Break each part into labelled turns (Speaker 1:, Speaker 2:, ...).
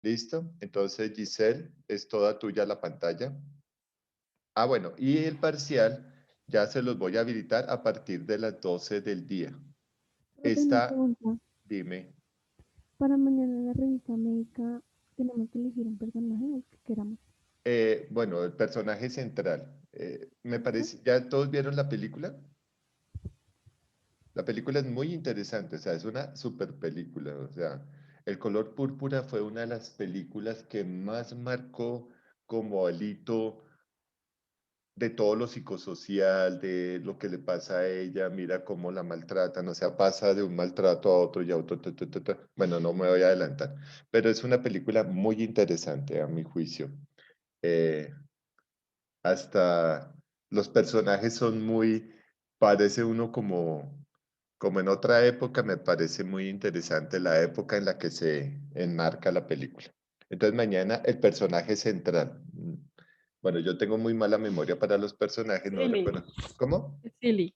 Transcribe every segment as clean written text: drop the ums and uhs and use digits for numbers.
Speaker 1: ¿Listo? Entonces, Giselle, es toda tuya la pantalla. Ah, bueno, y el parcial ya se los voy a habilitar a partir de las 12 del día.
Speaker 2: Pero tengo una
Speaker 1: Está,
Speaker 2: pregunta.
Speaker 1: dime,
Speaker 2: Para mañana en la revista médica tenemos que elegir un personaje el que queramos.
Speaker 1: bueno, el personaje central. Me
Speaker 2: ¿Listo?
Speaker 1: parece, ¿ya todos vieron la película? La película es muy interesante, o sea, es una super película, o sea, El color púrpura fue una de las películas que más marcó como el hito de todo lo psicosocial, de lo que le pasa a ella, mira cómo la maltratan, o sea, pasa de un maltrato a otro y a otro, bueno, no me voy a adelantar, pero es una película muy interesante a mi juicio. Eh, Hasta los personajes son muy, parece uno como en otra época, me parece muy interesante la época en la que se enmarca la película. Entonces mañana el personaje central. Bueno, yo tengo muy mala memoria para los personajes, no
Speaker 3: Silly,
Speaker 1: recuerdo. ¿Cómo?
Speaker 3: silly.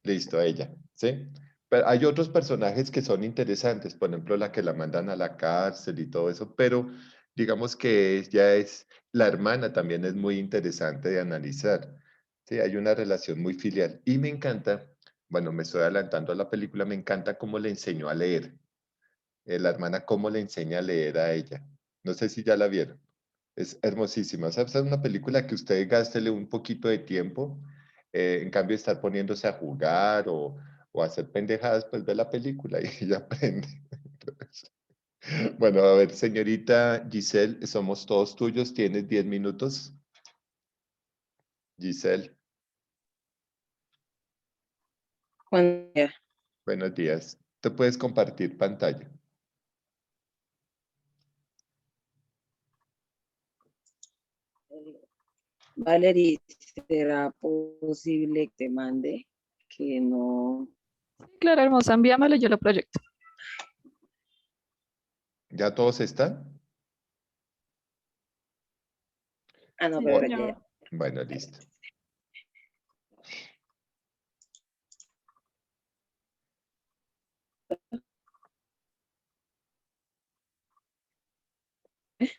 Speaker 1: Listo, ella, ¿sí? Pero hay otros personajes que son interesantes, por ejemplo, la que la mandan a la cárcel y todo eso, pero digamos que ella es, la hermana también es muy interesante de analizar, ¿sí? Hay una relación muy filial y me encanta, bueno, me estoy adelantando a la película, me encanta cómo le enseñó a leer, la hermana cómo le enseña a leer a ella. No sé si ya la vieron. Es hermosísima. O sea, es una película que usted gástele un poquito de tiempo, en cambio de estar poniéndose a jugar o a hacer pendejadas, pues ve la película y ya aprende. Bueno, a ver, señorita Giselle, somos todos tuyos, tienes 10 minutos. Giselle,
Speaker 3: Cuando ya.
Speaker 1: buenos días. Te puedes compartir pantalla.
Speaker 3: Valerie, ¿será posible que te mande que no?
Speaker 4: Claro, hermosa, envíamelo y yo lo proyecto.
Speaker 1: ¿Ya todos están?
Speaker 3: Ah, no,
Speaker 4: Sí,
Speaker 3: pero
Speaker 1: O-
Speaker 3: ya.
Speaker 4: señor.
Speaker 1: bueno, listo.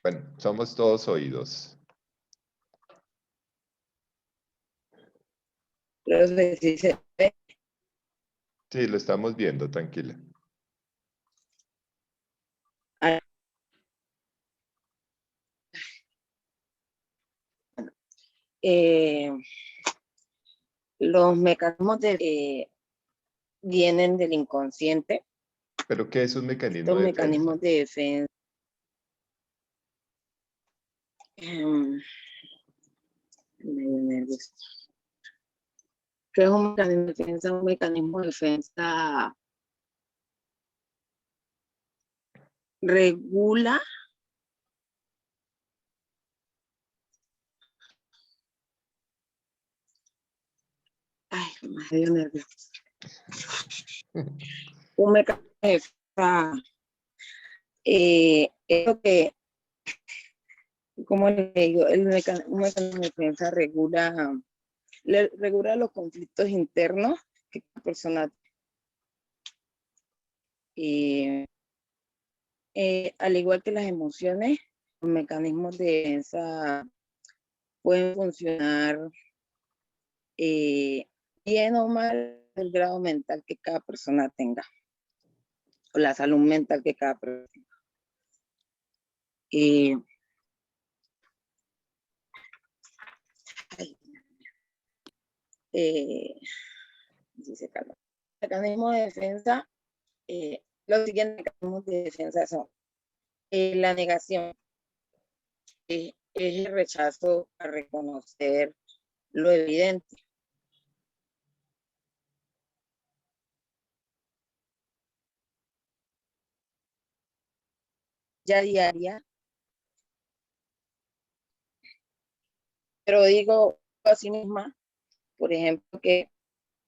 Speaker 1: Bueno, somos todos oídos.
Speaker 3: Pero sí se ve.
Speaker 1: Sí, lo estamos viendo, tranquila.
Speaker 3: Ah, eh, los mecanismos vienen del inconsciente.
Speaker 1: ¿Pero qué es un mecanismo
Speaker 3: Estos
Speaker 1: de defensa?
Speaker 3: mecanismos de defensa. em, medio nervioso. ¿Qué es un mecanismo de defensa? Un mecanismo de defensa regula. Ay, medio nervioso. Un mecanismo de defensa es lo que, como le digo, un mecanismo de defensa regula los conflictos internos que la persona, eh, al igual que las emociones, los mecanismos de defensa pueden funcionar bien o mal el grado mental que cada persona tenga, o la salud mental que cada persona tenga. Eh, eh, dice Carlos, mecanismos de defensa, los siguientes mecanismos de defensa son la negación, es el rechazo a reconocer lo evidente. Ya diaria, pero digo a sí misma, por ejemplo, que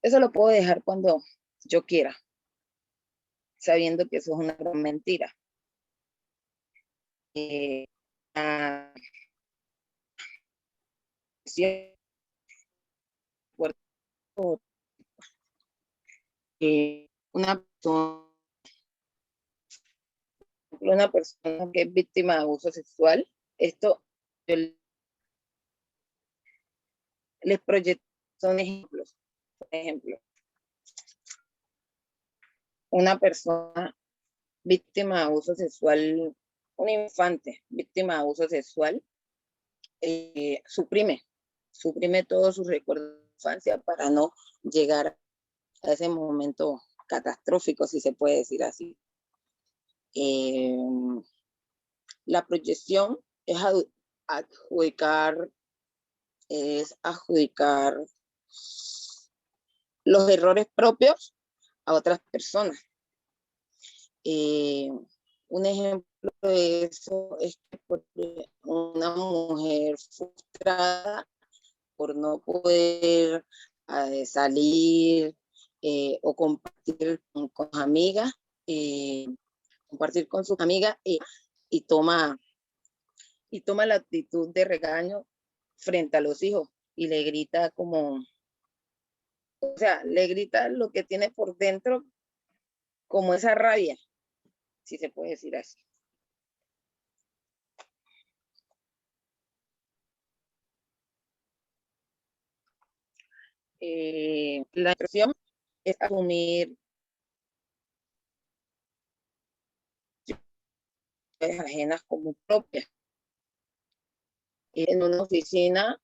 Speaker 3: eso lo puedo dejar cuando yo quiera, sabiendo que eso es una gran mentira. Eh, ah, una persona ejemplo, una persona que es víctima de abuso sexual, esto yo les proyecto, son ejemplos. Por ejemplo, una persona víctima de abuso sexual, un infante víctima de abuso sexual, suprime todos sus recuerdos de infancia para no llegar a ese momento catastrófico, si se puede decir así. La proyección es adjudicar los errores propios a otras personas. Un ejemplo de eso es que una mujer frustrada por no poder salir o compartir con amigas, compartir con sus amigas y toma la actitud de regaño frente a los hijos y le grita como, o sea, le grita lo que tiene por dentro, como esa rabia, si se puede decir así. La expresión es asumir ajenas como propias. En una oficina,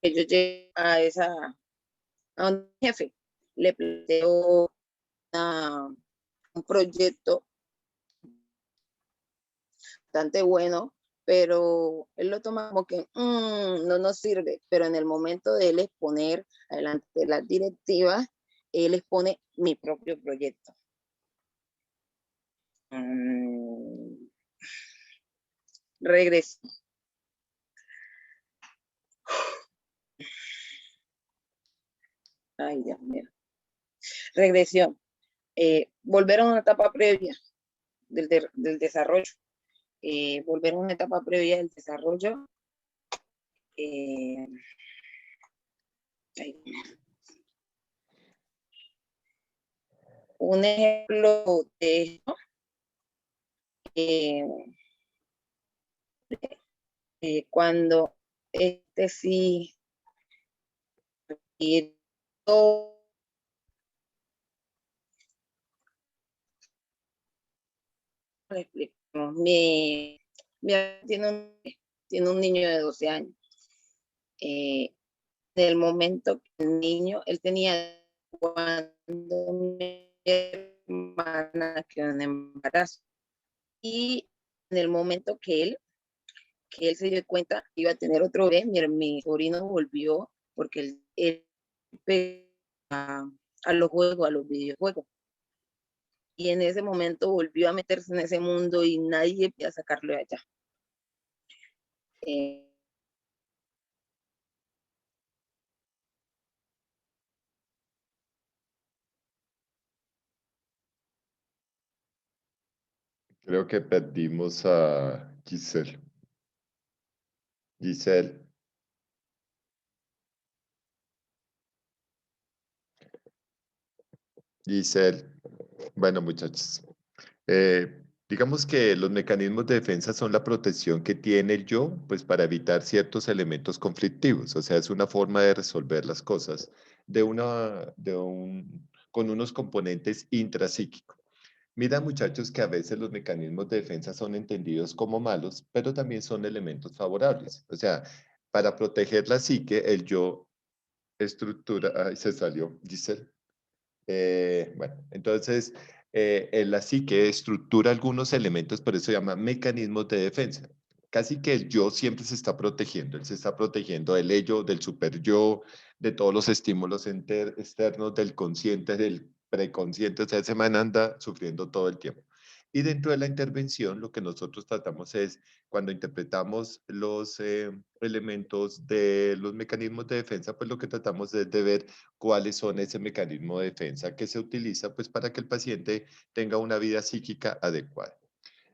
Speaker 3: yo llegué a un jefe, le planteo un proyecto bastante bueno, pero él lo toma como que no nos sirve, pero en el momento de él exponer adelante de las directivas, él expone mi propio proyecto. Regreso. Ay, Dios mío. Regresión. Volver a una etapa previa del desarrollo. Volver a una etapa previa del desarrollo. Un ejemplo de esto, cuando sí tiene un niño de 12 años. En el momento que el niño, él tenía cuando mi hermana quedó en embarazo. Y en el momento que él se dio cuenta que iba a tener otro bebé, mi sobrino volvió porque él a los juegos, a los videojuegos. Y en ese momento volvió a meterse en ese mundo y nadie podía sacarlo de allá.
Speaker 1: Creo que perdimos a Giselle. Giselle. Giselle. Bueno, muchachos. Digamos que los mecanismos de defensa son la protección que tiene el yo, pues para evitar ciertos elementos conflictivos. O sea, es una forma de resolver las cosas con unos componentes intrapsíquicos. Mira, muchachos, que a veces los mecanismos de defensa son entendidos como malos, pero también son elementos favorables. O sea, para proteger la psique, el yo estructura... Ay, se salió, Giselle. Bueno, entonces, la psique estructura algunos elementos, por eso se llama mecanismos de defensa. Casi que el yo siempre se está protegiendo. Él se está protegiendo del ello, del super yo, de todos los estímulos externos, del consciente, del preconsciente. O sea, ese man anda sufriendo todo el tiempo. Y dentro de la intervención, lo que nosotros tratamos es, cuando interpretamos los elementos de los mecanismos de defensa, pues lo que tratamos es de ver cuáles son ese mecanismo de defensa que se utiliza pues para que el paciente tenga una vida psíquica adecuada.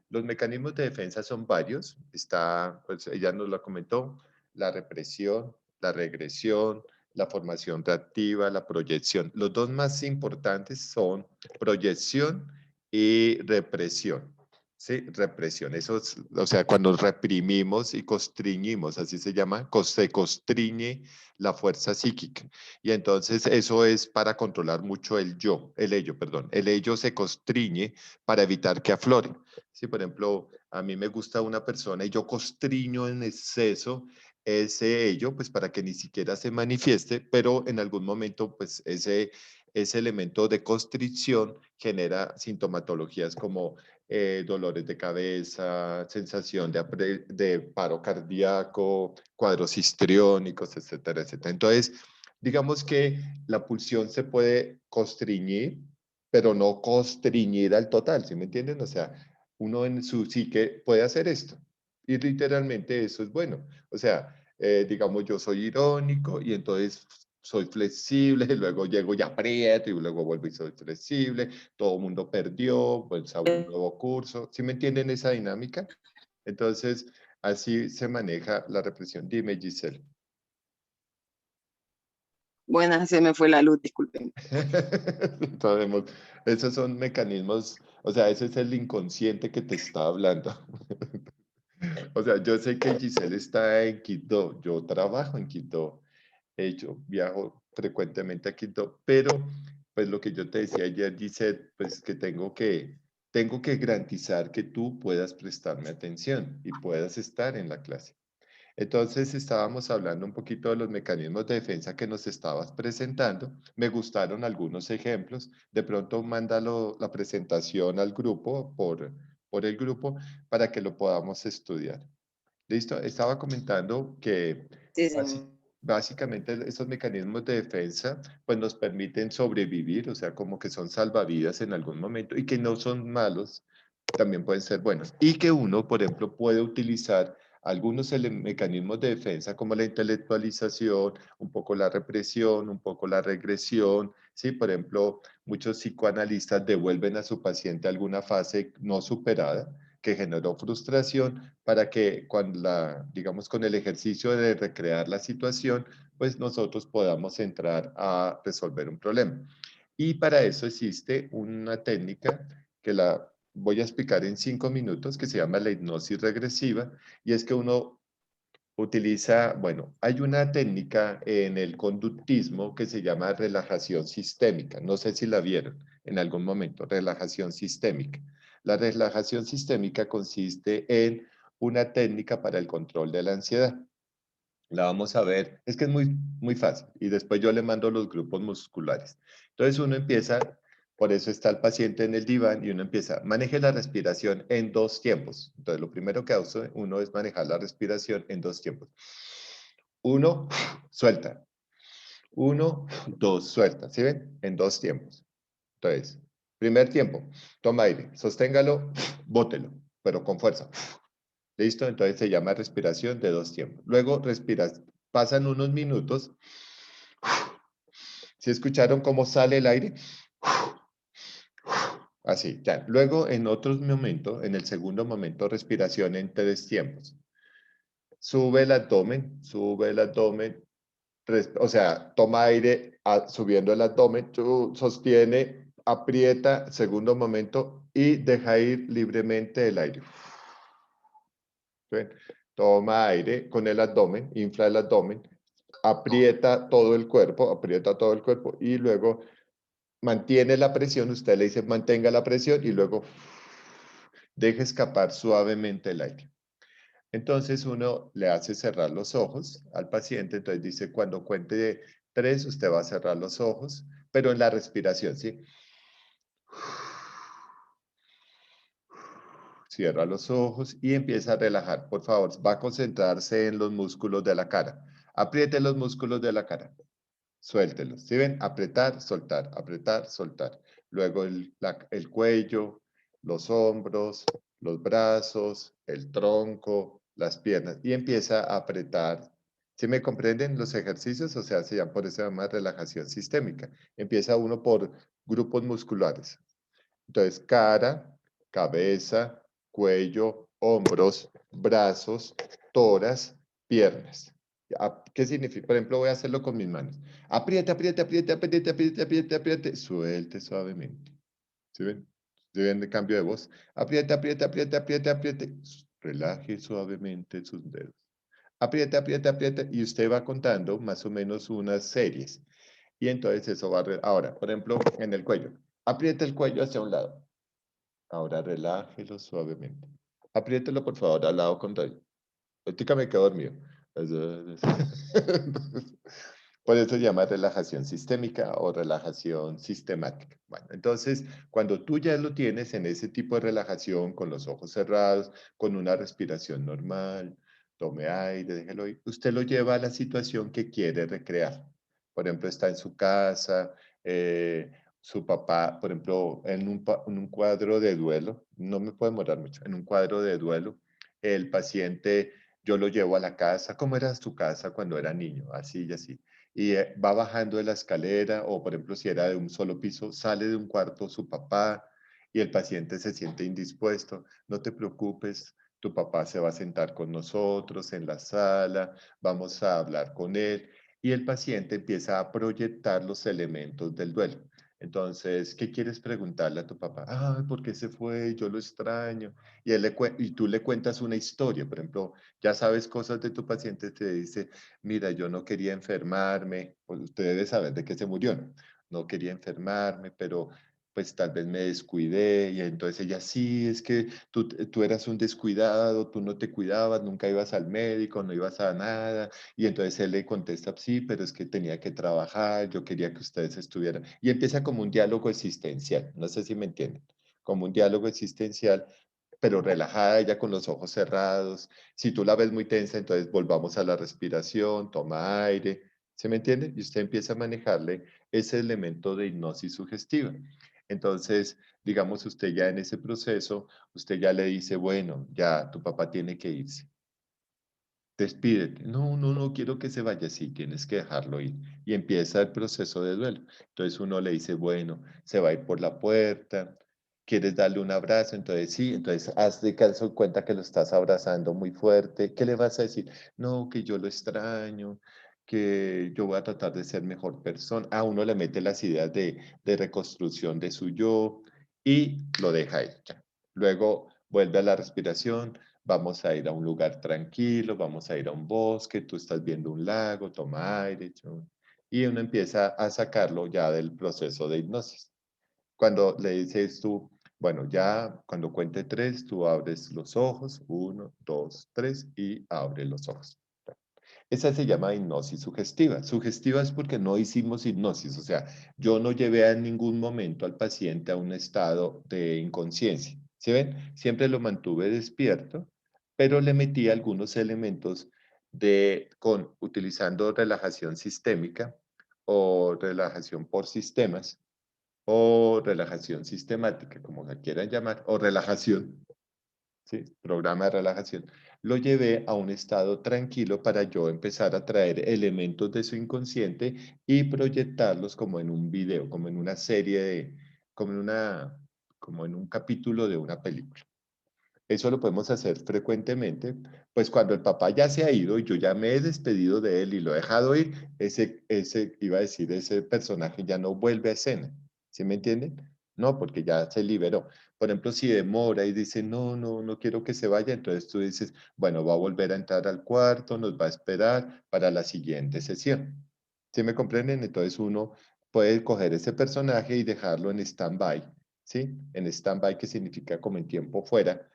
Speaker 1: Los mecanismos de defensa son varios, está, pues ella nos lo comentó, la represión, la regresión, la formación reactiva, la proyección. Los dos más importantes son proyección y represión. Sí, represión. Eso es, o sea, cuando reprimimos y constriñimos, así se llama, se constriñe la fuerza psíquica. Y entonces eso es para controlar mucho el yo, el ello, perdón. El ello se constriñe para evitar que aflore. Sí, por ejemplo, a mí me gusta una persona y yo constriño en exceso ese ello, pues para que ni siquiera se manifieste, pero en algún momento, pues ese elemento de constricción genera sintomatologías como dolores de cabeza, sensación de paro cardíaco, cuadros histriónicos, etcétera, etcétera. Entonces, digamos que la pulsión se puede constriñir, pero no constriñir al total, ¿sí me entienden? O sea, uno en su psique puede hacer esto. Y literalmente eso es bueno. O sea, digamos, yo soy irónico y entonces soy flexible, luego llego y aprieto y luego vuelvo y soy flexible, todo el mundo perdió, pues a un nuevo curso. ¿Sí me entienden esa dinámica? Entonces, así se maneja la represión. Dime, Giselle.
Speaker 3: Buenas, se me fue la luz, disculpen.
Speaker 1: Sabemos, esos son mecanismos, o sea, ese es el inconsciente que te está hablando. O sea, yo sé que Giselle está en Quito, yo trabajo en Quito, yo viajo frecuentemente a Quito, pero pues lo que yo te decía ayer, Giselle, pues que tengo que garantizar que tú puedas prestarme atención y puedas estar en la clase. Entonces estábamos hablando un poquito de los mecanismos de defensa que nos estabas presentando. Me gustaron algunos ejemplos. De pronto mándalo la presentación al grupo por el grupo para que lo podamos estudiar. ¿Listo? Estaba comentando que
Speaker 3: Sí, sí.
Speaker 1: básicamente esos mecanismos de defensa pues nos permiten sobrevivir, o sea, como que son salvavidas en algún momento y que no son malos, también pueden ser buenos. Y que uno, por ejemplo, puede utilizar algunos mecanismos de defensa como la intelectualización, un poco la represión, un poco la regresión, ¿sí? Por ejemplo, muchos psicoanalistas devuelven a su paciente alguna fase no superada que generó frustración para que cuando digamos, con el ejercicio de recrear la situación, pues nosotros podamos entrar a resolver un problema. Y para eso existe una técnica que la voy a explicar en 5 minutos, que se llama la hipnosis regresiva, y es que uno utiliza, bueno, hay una técnica en el conductismo que se llama relajación sistémica. No sé si la vieron en algún momento, relajación sistémica. La relajación sistémica consiste en una técnica para el control de la ansiedad. La vamos a ver, es que es muy fácil y después yo le mando los grupos musculares. Entonces uno empieza, por eso está el paciente en el diván y uno empieza, maneje la respiración en 2 tiempos. Entonces lo primero que hace uno es manejar la respiración en 2 tiempos. 1, suelta. 1, 2, suelta. ¿Sí ven? En 2 tiempos. Entonces, primer tiempo, toma aire, sosténgalo, bótelo, pero con fuerza. ¿Listo? Entonces se llama respiración de 2 tiempos. Luego respiras, pasan unos minutos. ¿Sí escucharon cómo sale el aire? Así, ya. Luego en otro momento, en el segundo momento, respiración en 3 tiempos. Sube el abdomen, o sea, toma aire subiendo el abdomen, sostiene, aprieta, segundo momento, y deja ir libremente el aire. ¿Ven? Toma aire con el abdomen, infla el abdomen, aprieta todo el cuerpo y luego mantiene la presión, usted le dice mantenga la presión y luego deje escapar suavemente el aire. Entonces uno le hace cerrar los ojos al paciente, entonces dice cuando cuente de 3 usted va a cerrar los ojos, pero en la respiración, ¿sí? Cierra los ojos y empieza a relajar. Por favor, va a concentrarse en los músculos de la cara. Apriete los músculos de la cara. Suéltelos. ¿Sí ven? Apretar, soltar. Luego el cuello, los hombros, los brazos, el tronco, las piernas. Y empieza a apretar. ¿Sí me comprenden los ejercicios? O sea, se llama, por eso se llama relajación sistémica. Empieza uno por grupos musculares. Entonces, cara, cabeza, cuello, hombros, brazos, toras, piernas. ¿Qué significa? Por ejemplo, voy a hacerlo con mis manos. Apriete, apriete, apriete, apriete, apriete, apriete, apriete, suelte suavemente. ¿Sí ven? ¿Sí ven el cambio de voz? Apriete, apriete, apriete, apriete, apriete. Relaje suavemente sus dedos. Apriete, apriete, apriete. Y usted va contando más o menos unas series. Y entonces eso va... Ahora, por ejemplo, en el cuello. Apriete el cuello hacia un lado. Ahora relájelo suavemente. Apriételo, por favor, al lado contrario. Ahorita me quedo dormido. Por eso se llama relajación sistémica o relajación sistemática. Bueno, entonces, cuando tú ya lo tienes en ese tipo de relajación, con los ojos cerrados, con una respiración normal, tome aire, déjelo ir, usted lo lleva a la situación que quiere recrear. Por ejemplo, está en su casa, su papá, por ejemplo, en un cuadro de duelo, no me puedo demorar mucho, en un cuadro de duelo, el paciente, yo lo llevo a la casa, ¿cómo era su casa cuando era niño? Así y así y va bajando de la escalera o, por ejemplo, si era de un solo piso, sale de un cuarto su papá y el paciente se siente indispuesto. No te preocupes, tu papá se va a sentar con nosotros en la sala, vamos a hablar con él y el paciente empieza a proyectar los elementos del duelo. Entonces, ¿qué quieres preguntarle a tu papá? Ay, ¿por qué se fue? Yo lo extraño. Y, y tú le cuentas una historia, por ejemplo, ya sabes cosas de tu paciente, te dice, mira, yo no quería enfermarme, pues usted debe saber de qué se murió, ¿no? No quería enfermarme, pero pues tal vez me descuidé y entonces ella, sí, es que tú eras un descuidado, tú no te cuidabas, nunca ibas al médico, no ibas a nada, y entonces él le contesta, sí, pero es que tenía que trabajar, yo quería que ustedes estuvieran, y empieza como un diálogo existencial, no sé si me entienden, como un diálogo existencial, pero relajada, ella con los ojos cerrados. Si tú la ves muy tensa, entonces volvamos a la respiración, toma aire, ¿se me entiende? Y usted empieza a manejarle ese elemento de hipnosis sugestiva. Entonces, digamos, usted ya en ese proceso, usted ya le dice, bueno, ya tu papá tiene que irse. Despídete. No, no, no quiero que se vaya. Sí, tienes que dejarlo ir. Y empieza el proceso de duelo. Entonces uno le dice, bueno, se va a ir por la puerta. ¿Quieres darle un abrazo? Entonces sí, entonces haz de caso cuenta que lo estás abrazando muy fuerte. ¿Qué le vas a decir? No, que yo lo extraño, que yo voy a tratar de ser mejor persona. A uno le mete las ideas de reconstrucción de su yo y lo deja ahí. Ya. Luego vuelve a la respiración, vamos a ir a un lugar tranquilo, vamos a ir a un bosque, tú estás viendo un lago, toma aire, y uno empieza a sacarlo ya del proceso de hipnosis. Cuando le dices tú, bueno, ya cuando cuente tres, tú abres los ojos, uno, dos, tres, y abre los ojos. Esa se llama hipnosis sugestiva. Sugestiva es porque no hicimos hipnosis, o sea, yo no llevé en ningún momento al paciente a un estado de inconsciencia. ¿Sí ven? Siempre lo mantuve despierto, pero le metí algunos elementos utilizando relajación sistémica o relajación por sistemas o relajación sistemática, como la quieran llamar, o relajación. ¿Sí? Programa de relajación, lo llevé a un estado tranquilo para yo empezar a traer elementos de su inconsciente y proyectarlos como en un video, como en una serie como en como en un capítulo de una película. Eso lo podemos hacer frecuentemente, pues cuando el papá ya se ha ido y yo ya me he despedido de él y lo he dejado ir, iba a decir, ese personaje ya no vuelve a escena. ¿Sí me entienden? No, porque ya se liberó. Por ejemplo, si demora y dice, no, no, no quiero que se vaya, entonces tú dices, bueno, va a volver a entrar al cuarto, nos va a esperar para la siguiente sesión. ¿Sí me comprenden? Entonces uno puede coger ese personaje y dejarlo en stand-by, ¿sí? En stand-by, que significa como en tiempo fuera,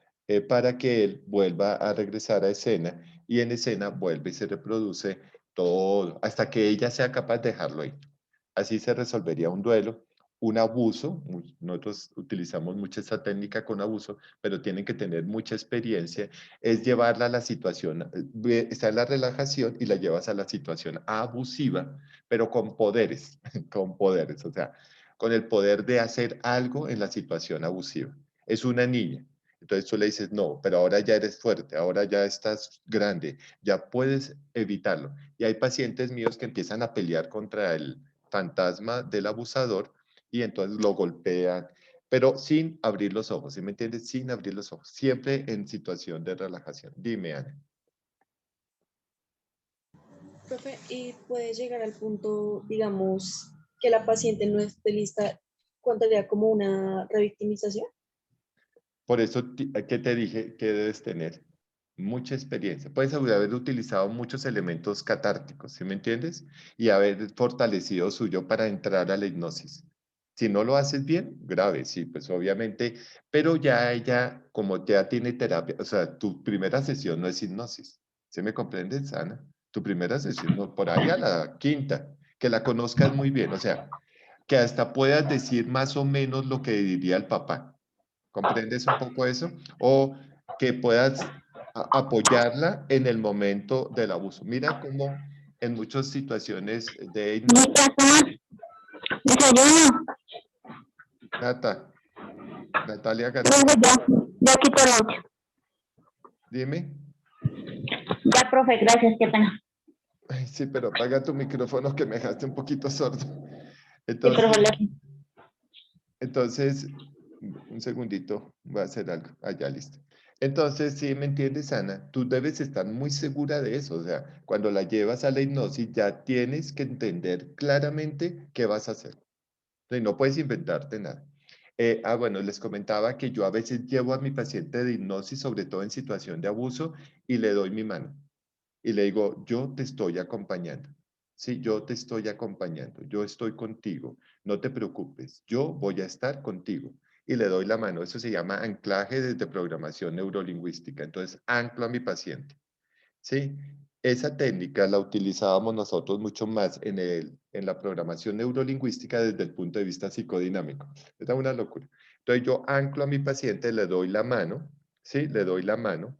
Speaker 1: para que él vuelva a regresar a escena y en escena vuelve y se reproduce todo hasta que ella sea capaz de dejarlo ahí. Así se resolvería un duelo, un abuso. Nosotros utilizamos mucho esta técnica con abuso, pero tienen que tener mucha experiencia. Es llevarla a la situación, está en la relajación y la llevas a la situación abusiva, pero con poderes, con poderes, o sea, con el poder de hacer algo en la situación abusiva. Es una niña. Entonces tú le dices, no, pero ahora ya eres fuerte, ahora ya estás grande, ya puedes evitarlo. Y hay pacientes míos que empiezan a pelear contra el fantasma del abusador y entonces lo golpean, pero sin abrir los ojos, ¿sí me entiendes? Sin abrir los ojos, siempre en situación de relajación. Dime, Ana.
Speaker 5: Profe, y puede llegar al punto, digamos, que la paciente no esté lista, ¿contaría como una revictimización?
Speaker 1: Por eso, ¿qué te dije? Que debes tener mucha experiencia. Puedes haber utilizado muchos elementos catárticos, ¿sí me entiendes? Y haber fortalecido suyo para entrar a la hipnosis. Si no lo haces bien, grave, sí, pues obviamente, pero ya ella, como ya tiene terapia, o sea, tu primera sesión no es hipnosis. ¿Sí me comprendes, Ana? Tu primera sesión, no, por ahí a la quinta, que la conozcas muy bien, o sea, que hasta puedas decir más o menos lo que diría el papá. ¿Comprendes un poco eso? O que puedas apoyarla en el momento del abuso. Mira cómo en muchas situaciones de hipnosis,
Speaker 6: Desayuno.
Speaker 1: Nata, Natalia García,
Speaker 6: Profe, ya quito el audio.
Speaker 1: dime.
Speaker 6: Ya, profe, gracias, qué pena.
Speaker 1: Ay, sí, pero apaga tu micrófono que me dejaste un poquito sordo.
Speaker 6: Sí, profe,
Speaker 1: Entonces, Entonces, un segundito, voy a hacer algo. Ah, ya, listo. Entonces, si me entiendes, Ana, tú debes estar muy segura de eso. O sea, cuando la llevas a la hipnosis, ya tienes que entender claramente qué vas a hacer. Y no puedes inventarte nada. Bueno, les comentaba que yo a veces llevo a mi paciente de hipnosis, sobre todo en situación de abuso, y le doy mi mano. Y le digo, yo te estoy acompañando. Sí, yo te estoy acompañando. Yo estoy contigo. No te preocupes. Yo voy a estar contigo. Y le doy la mano. Eso se llama anclaje desde programación neurolingüística. Entonces, anclo a mi paciente. Sí, esa técnica la utilizábamos nosotros mucho más en la programación neurolingüística desde el punto de vista psicodinámico. Era una locura. Entonces yo anclo a mi paciente, le doy la mano, ¿sí? Le doy la mano.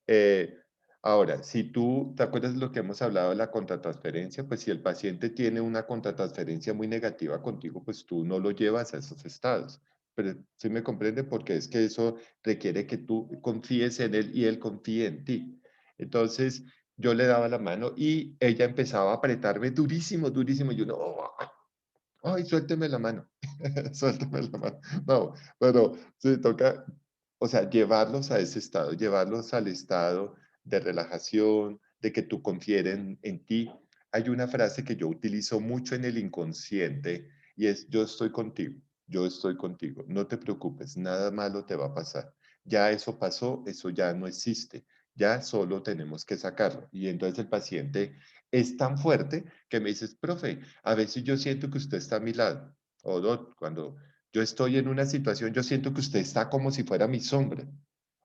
Speaker 1: Eh, Ahora, si tú, ¿te acuerdas de lo que hemos hablado de la contratransferencia? Pues si el paciente tiene una contratransferencia muy negativa contigo, pues tú no lo llevas a esos estados. Pero sí me comprende porque es que eso requiere que tú confíes en él y él confíe en ti. Entonces, yo le daba la mano y ella empezaba a apretarme durísimo, durísimo. Y yo, no, ay, suélteme la mano, suélteme la mano. No, pero sí, toca, o sea, llevarlos a ese estado, llevarlos al estado de relajación, de que tú confíes en ti. Hay una frase que yo utilizo mucho en el inconsciente y es, yo estoy contigo, no te preocupes, nada malo te va a pasar. Ya eso pasó, eso ya no existe, ya solo tenemos que sacarlo. Y entonces el paciente es tan fuerte que me dices, profe, a veces yo siento que usted está a mi lado. O cuando yo estoy en una situación, yo siento que usted está como si fuera mi sombra.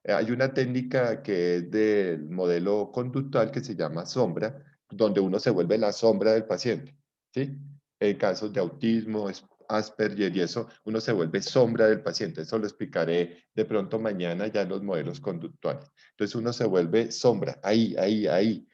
Speaker 1: Hay una técnica que es del modelo conductual que se llama sombra, donde uno se vuelve la sombra del paciente. ¿Sí? En casos de autismo, Asperger y eso, uno se vuelve sombra del paciente. Eso lo explicaré de pronto mañana ya en los modelos conductuales. Entonces uno se vuelve sombra, ahí, ahí, ahí.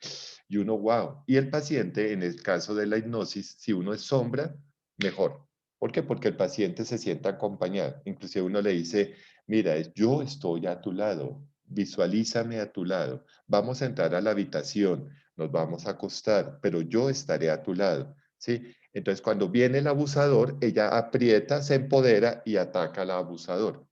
Speaker 1: Y uno, wow. Y el paciente, en el caso de la hipnosis, si uno es sombra, mejor. ¿Por qué? Porque el paciente se siente acompañado. Inclusive uno le dice, mira, yo estoy a tu lado, visualízame a tu lado. Vamos a entrar a la habitación, nos vamos a acostar, pero yo estaré a tu lado. ¿Sí? Entonces, cuando viene el abusador, ella aprieta, se empodera y ataca al abusador.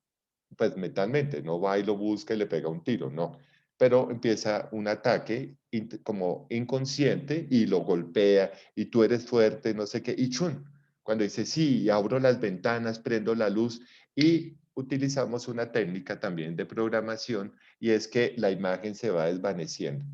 Speaker 1: Pues mentalmente, no va y lo busca y le pega un tiro, no. Pero empieza un ataque como inconsciente y lo golpea y tú eres fuerte, no sé qué, y chun. Cuando dice, sí, abro las ventanas, prendo la luz y utilizamos una técnica también de programación y es que la imagen se va desvaneciendo.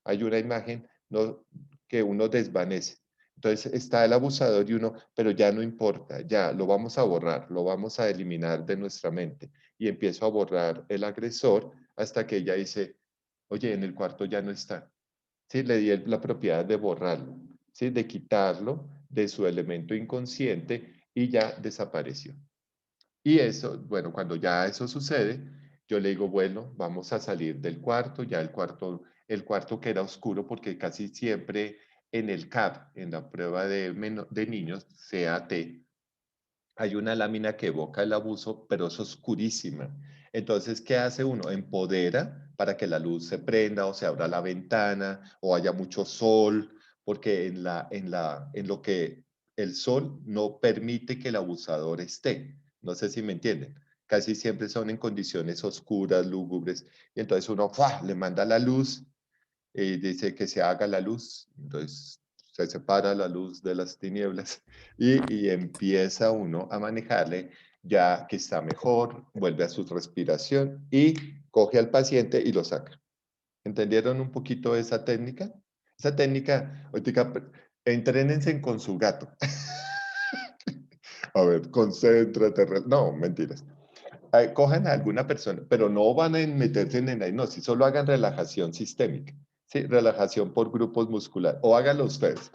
Speaker 1: Hay una imagen no, que uno desvanece. Entonces está el abusador y uno, pero ya no importa, ya lo vamos a borrar, lo vamos a eliminar de nuestra mente. Y empiezo a borrar el agresor hasta que ella dice, oye, en el cuarto ya no está. Sí, le di la propiedad de borrarlo, ¿sí? De quitarlo de su elemento inconsciente y ya desapareció. Y eso, bueno, cuando ya eso sucede, yo le digo, bueno, vamos a salir del cuarto, ya el cuarto que era oscuro, porque casi siempre en el CAP, en la prueba de niños, CAT, hay una lámina que evoca el abuso, pero es oscurísima. Entonces, ¿qué hace uno? Empodera para que la luz se prenda o se abra la ventana o haya mucho sol, porque en lo que el sol no permite que el abusador esté. No sé si me entienden. Casi siempre son en condiciones oscuras, lúgubres, y entonces uno ¡fua! Le manda la luz y dice que se haga la luz. Entonces se separa la luz de las tinieblas y empieza uno a manejarle ya que está mejor, vuelve a su respiración y coge al paciente y lo saca. ¿Entendieron un poquito esa técnica? Esa técnica, ahorita, entrénense con su gato. A ver, concéntrate. No, mentiras. Cojan a alguna persona, pero no van a meterse en la hipnosis, solo hagan relajación sistémica, ¿sí? Relajación por grupos musculares, o háganlo ustedes.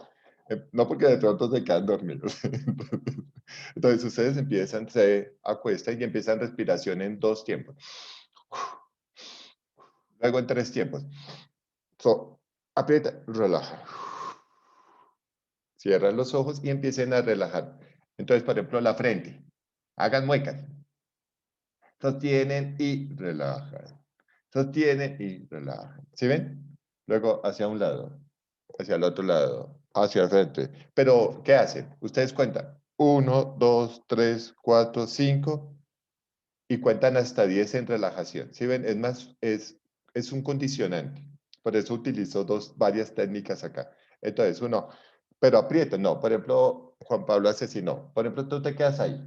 Speaker 1: No porque de pronto se quedan dormidos. Entonces ustedes empiezan, se acuestan y empiezan respiración en 2 tiempos. Luego en 3 tiempos. Aprieta, relaja. Cierran los ojos y empiecen a relajar. Entonces, por ejemplo, la frente. Hagan muecas. Sostienen y relajan. Sostienen y relajan. ¿Sí ven? Luego hacia un lado, hacia el otro lado, hacia el frente. Pero, ¿qué hacen? Ustedes cuentan. 1, 2, 3, 4, 5 y cuentan hasta 10 en relajación. ¿Sí ven? Es más, es un condicionante. Por eso utilizo varias técnicas acá. Entonces, uno, pero aprieta, no. Por ejemplo, Juan Pablo hace así, no. Por ejemplo, tú te quedas ahí.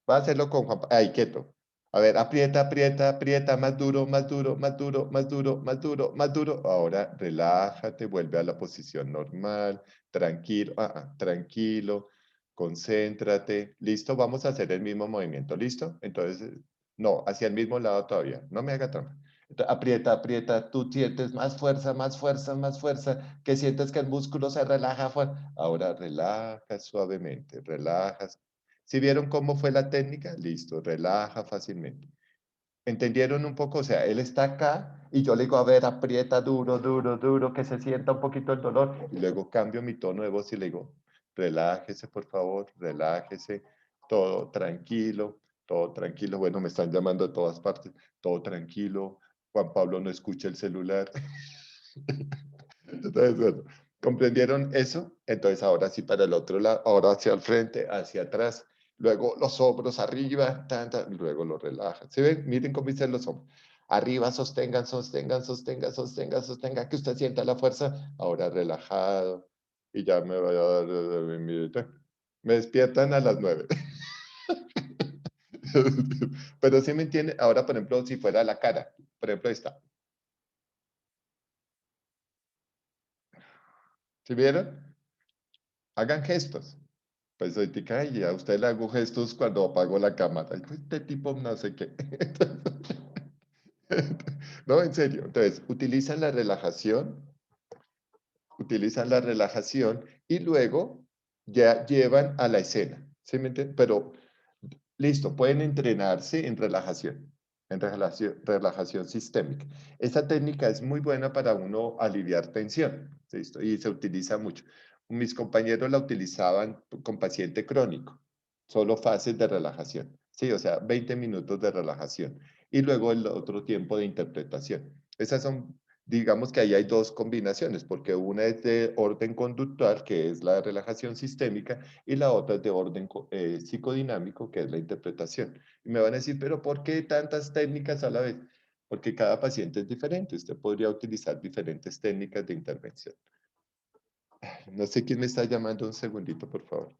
Speaker 1: Va a hacerlo con Juan Pablo. Ahí, quieto. A ver, aprieta, aprieta, aprieta, más duro, más duro, más duro, más duro, más duro, más duro. Ahora relájate, vuelve a la posición normal, tranquilo, tranquilo, concéntrate. ¿Listo? Vamos a hacer el mismo movimiento, ¿listo? Entonces, no, hacia el mismo lado todavía. No me haga trampa. Entonces, aprieta, aprieta, tú sientes más fuerza, más fuerza, más fuerza, que sientes que el músculo se relaja. Ahora relaja suavemente, relajas. ¿Sí vieron cómo fue la técnica? Listo, relaja fácilmente. ¿Entendieron un poco? O sea, él está acá y yo le digo, a ver, aprieta duro, duro, duro, que se sienta un poquito el dolor. Y luego cambio mi tono de voz y le digo, relájese, por favor, relájese, todo tranquilo, todo tranquilo. Bueno, me están llamando de todas partes, todo tranquilo. Juan Pablo no escucha el celular. Entonces, bueno, ¿comprendieron eso? Entonces, ahora sí para el otro lado, ahora hacia el frente, hacia atrás, luego los hombros arriba, y luego los relajan. ¿Sí ven? Miren cómo dicen los hombros. Arriba, sostengan, sostengan, sostengan, sostengan, sostengan, que usted sienta la fuerza. Ahora relajado. Y ya me voy a dar, me despiertan a las 9. Pero sí me entiende. Ahora, por ejemplo, si fuera la cara, por ejemplo, esta. ¿Sí vieron? Hagan gestos. Pues ahorita y a usted le hago gestos cuando apago la cámara. Ay, este tipo no sé qué. No, en serio. Entonces, utilizan la relajación y luego ya llevan a la escena. ¿Sí me entienden? Pero, listo, pueden entrenarse en relajación sistémica. Esta técnica es muy buena para uno aliviar tensión. ¿Listo? Y se utiliza mucho. Mis compañeros la utilizaban con paciente crónico, solo fases de relajación. Sí, o sea, 20 minutos de relajación. Y luego el otro tiempo de interpretación. Esas son, digamos que ahí hay 2 combinaciones, porque una es de orden conductual, que es la relajación sistémica, y la otra es de orden psicodinámico, que es la interpretación. Y me van a decir, pero ¿por qué tantas técnicas a la vez? Porque cada paciente es diferente. Usted podría utilizar diferentes técnicas de intervención. No sé quién me está llamando, un segundito, por favor.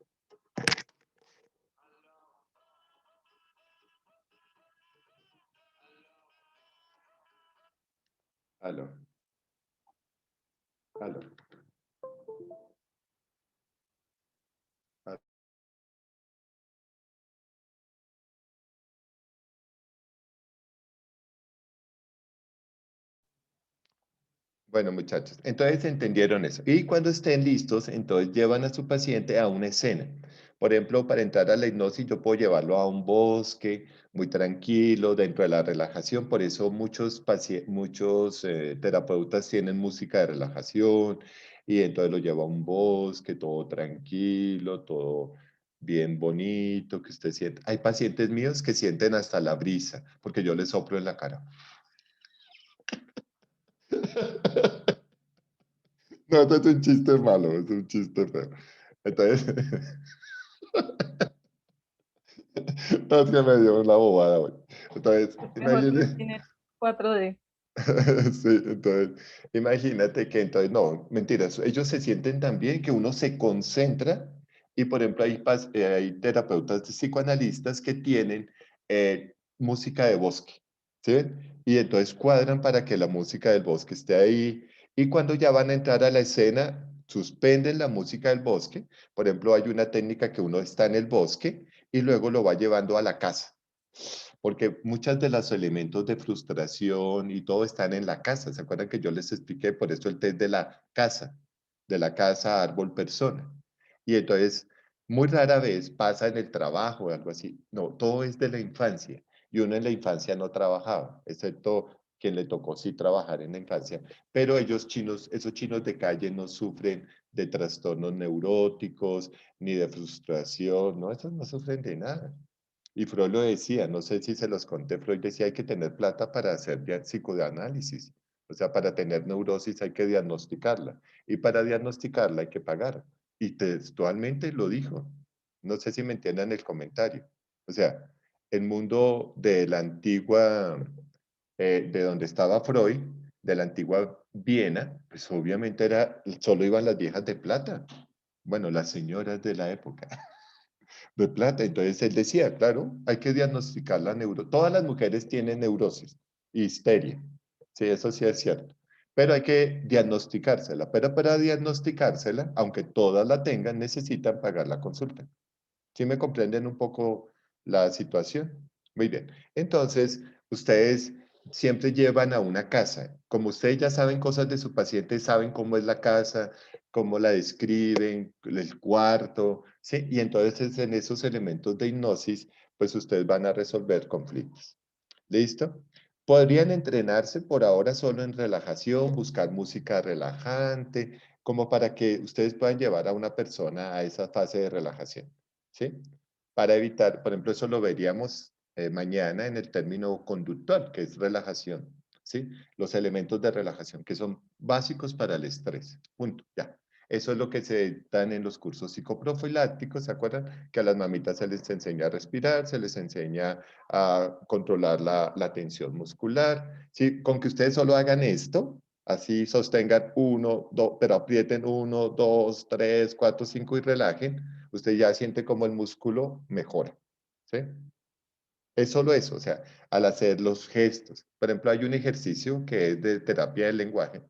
Speaker 1: Aló. Aló. Aló. Bueno, muchachos, entonces entendieron eso. Y cuando estén listos, entonces llevan a su paciente a una escena. Por ejemplo, para entrar a la hipnosis, yo puedo llevarlo a un bosque muy tranquilo, dentro de la relajación. Por eso muchos terapeutas tienen música de relajación y entonces lo lleva a un bosque, todo tranquilo, todo bien bonito, que usted siente. Hay pacientes míos que sienten hasta la brisa, porque yo les soplo en la cara. No, esto es un chiste malo, es un chiste feo. Entonces, no, es que me dio una bobada, güey. Entonces,
Speaker 4: Mejor que
Speaker 1: imagínate.
Speaker 4: tiene 4D.
Speaker 1: Sí, entonces, imagínate que entonces, no, mentiras, ellos se sienten tan bien que uno se concentra Y por ejemplo, hay terapeutas psicoanalistas que tienen música de bosque, ¿sí ven? Y entonces cuadran para que la música del bosque esté ahí. Y cuando ya van a entrar a la escena, suspenden la música del bosque. Por ejemplo, hay una técnica que uno está en el bosque y luego lo va llevando a la casa. Porque muchos de los elementos de frustración y todo están en la casa. ¿Se acuerdan que yo les expliqué? Por eso el test de la casa, árbol, persona. Y entonces, muy rara vez pasa en el trabajo o algo así. No, todo es de la infancia. Y uno en la infancia no trabajaba, excepto quien le tocó sí trabajar en la infancia. Pero ellos chinos, esos chinos de calle no sufren de trastornos neuróticos ni de frustración, no, esos no sufren de nada. Y Freud lo decía, no sé si se los conté, Freud decía hay que tener plata para hacer psicoanálisis. O sea, para tener neurosis hay que diagnosticarla. Y para diagnosticarla hay que pagar. Y textualmente lo dijo. No sé si me entiendan el comentario. O sea, el mundo de la antigua, de donde estaba Freud, de la antigua Viena, pues obviamente solo iban las viejas de plata. Bueno, las señoras de la época de plata. Entonces él decía, claro, hay que diagnosticar la neuro. Todas las mujeres tienen neurosis, histeria. Sí, eso sí es cierto. Pero hay que diagnosticársela. Pero para diagnosticársela, aunque todas la tengan, necesitan pagar la consulta. ¿Sí me comprenden un poco la situación? Muy bien. Entonces, ustedes siempre llevan a una casa. Como ustedes ya saben cosas de su paciente, saben cómo es la casa, cómo la describen, el cuarto, ¿sí? Y entonces en esos elementos de hipnosis, pues ustedes van a resolver conflictos. ¿Listo? Podrían entrenarse por ahora solo en relajación, buscar música relajante, como para que ustedes puedan llevar a una persona a esa fase de relajación. ¿Sí? Para evitar, por ejemplo, eso lo veríamos mañana en el término conductual, que es relajación. ¿Sí? Los elementos de relajación que son básicos para el estrés. Punto. Ya. Eso es lo que se dan en los cursos psicoprofilácticos, ¿se acuerdan? Que a las mamitas se les enseña a respirar, se les enseña a controlar la tensión muscular. ¿Sí? Con que ustedes solo hagan esto, así sostengan uno, dos, pero aprieten uno, dos, tres, cuatro, cinco y relajen, usted ya siente como el músculo mejora. ¿Sí? Es solo eso, o sea, al hacer los gestos. Por ejemplo, hay un ejercicio que es de terapia del lenguaje.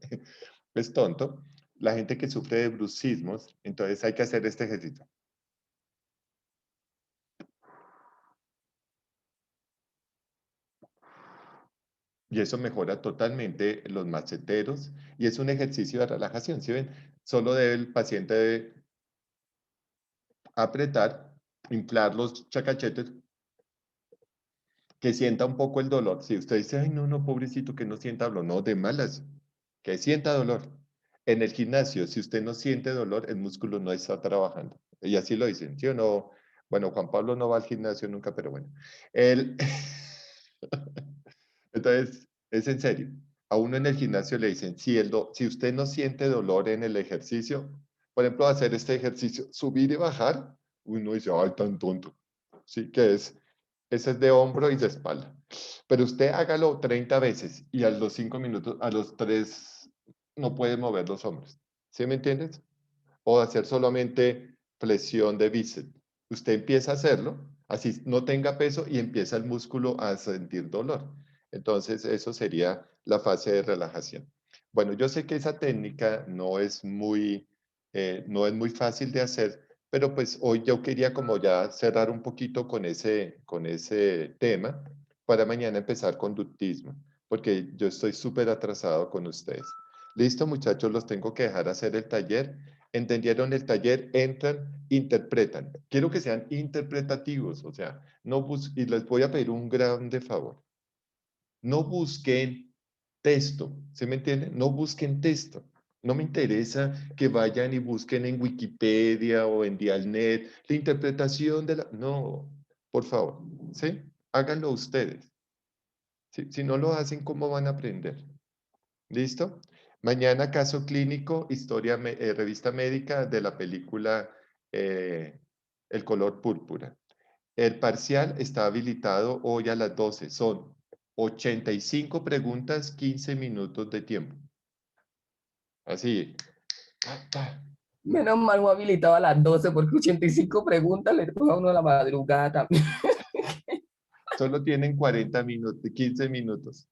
Speaker 1: Es tonto. La gente que sufre de bruxismos, entonces hay que hacer este ejercicio. Y eso mejora totalmente los maceteros y es un ejercicio de relajación. ¿Sí ven? Solo debe el paciente debe apretar, inflar los chacachetes, que sienta un poco el dolor. Si usted dice, ay, no, no, pobrecito, que no sienta dolor, no, de malas, que sienta dolor. En el gimnasio, si usted no siente dolor, el músculo no está trabajando. Y así lo dicen, ¿sí o no? Bueno, Juan Pablo no va al gimnasio nunca, pero bueno. Él... Entonces, es en serio. A uno en el gimnasio le dicen, si usted no siente dolor en el ejercicio, por ejemplo, hacer este ejercicio, subir y bajar, uno dice, ay, tan tonto. Sí, que es, ese es de hombro y de espalda. Pero usted hágalo 30 veces y a los 5 minutos, a los 3, no puede mover los hombros. ¿Sí me entiendes? O hacer solamente flexión de bíceps. Usted empieza a hacerlo, así no tenga peso y empieza el músculo a sentir dolor. Entonces, eso sería la fase de relajación. Bueno, yo sé que esa técnica no es muy fácil de hacer, pero pues hoy yo quería como ya cerrar un poquito con ese tema para mañana empezar conductismo, porque yo estoy súper atrasado con ustedes. Listo, muchachos, los tengo que dejar hacer el taller. ¿Entendieron el taller? Entran, interpretan. Quiero que sean interpretativos, o sea, y les voy a pedir un grande favor. No busquen texto, ¿se me entiende? No busquen texto. No me interesa que vayan y busquen en Wikipedia o en Dialnet la interpretación de la... No, por favor, ¿sí? Háganlo ustedes. Si no lo hacen, ¿cómo van a aprender? ¿Listo? Mañana caso clínico, revista médica de la película eh, El color púrpura. El parcial está habilitado hoy a las 12. Son 85 preguntas, 15 minutos de tiempo. Así. Pa, pa.
Speaker 7: Menos mal me habilitaba a las 12 porque 85 preguntas le toca a uno a la madrugada también.
Speaker 1: Solo tienen 40 minutos, 15 minutos.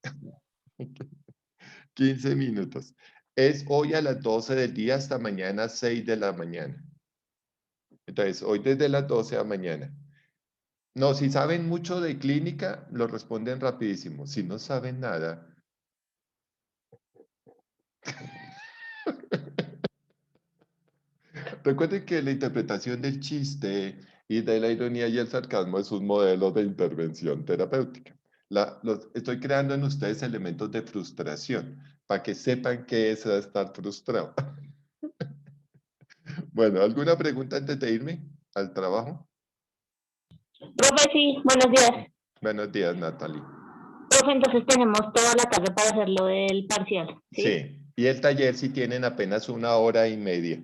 Speaker 1: 15 minutos. Es hoy a las 12 del día hasta mañana 6 de la mañana. Entonces, hoy desde las 12 a mañana. No, si saben mucho de clínica, lo responden rapidísimo. Si no saben nada, recuerden que la interpretación del chiste y de la ironía y el sarcasmo es un modelo de intervención terapéutica. Estoy creando en ustedes elementos de frustración para que sepan qué es estar frustrado. Bueno, ¿alguna pregunta antes de irme al trabajo?
Speaker 6: Profe, sí, buenos días.
Speaker 1: Buenos días, Natalie.
Speaker 6: Profe, entonces tenemos toda la tarde para hacer lo del parcial, ¿sí?
Speaker 1: Sí, y el taller sí tienen apenas 1 hora y media.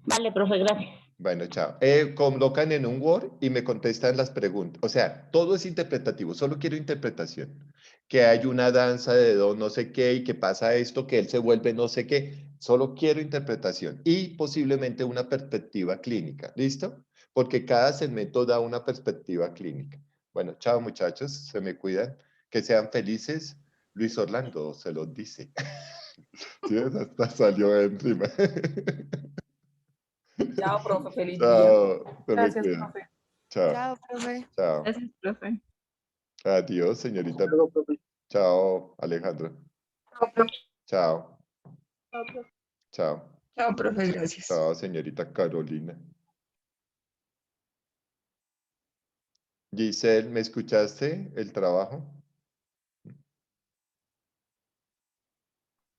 Speaker 6: Vale, profe, gracias.
Speaker 1: Bueno, chao. Colocan en un Word y me contestan las preguntas. O sea, todo es interpretativo, solo quiero interpretación. Que hay una danza de do no sé qué y que pasa esto, que él se vuelve no sé qué. Solo quiero interpretación y posiblemente una perspectiva clínica. ¿Listo? Porque cada segmento da una perspectiva clínica. Bueno, chao muchachos, se me cuidan. Que sean felices. Luis Orlando se los dice. Sí, hasta salió encima.
Speaker 7: Chao, profe, feliz día.
Speaker 1: Chao, se me
Speaker 7: Gracias,
Speaker 1: cuidan.
Speaker 7: profe.
Speaker 1: Chao.
Speaker 8: Chao, profe.
Speaker 1: Chao.
Speaker 4: Gracias, profe.
Speaker 1: Adiós, señorita.
Speaker 6: Luego, profe.
Speaker 1: Chao, Alejandro. Chao. Chao.
Speaker 8: Chao, profe, gracias.
Speaker 1: Chao, señorita Carolina. Giselle, ¿me escuchaste el trabajo?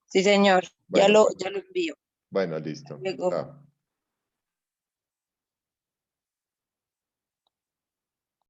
Speaker 3: Sí, señor.
Speaker 1: Bueno,
Speaker 3: Ya lo envío.
Speaker 1: bueno, listo.
Speaker 3: Luego.
Speaker 1: Chao.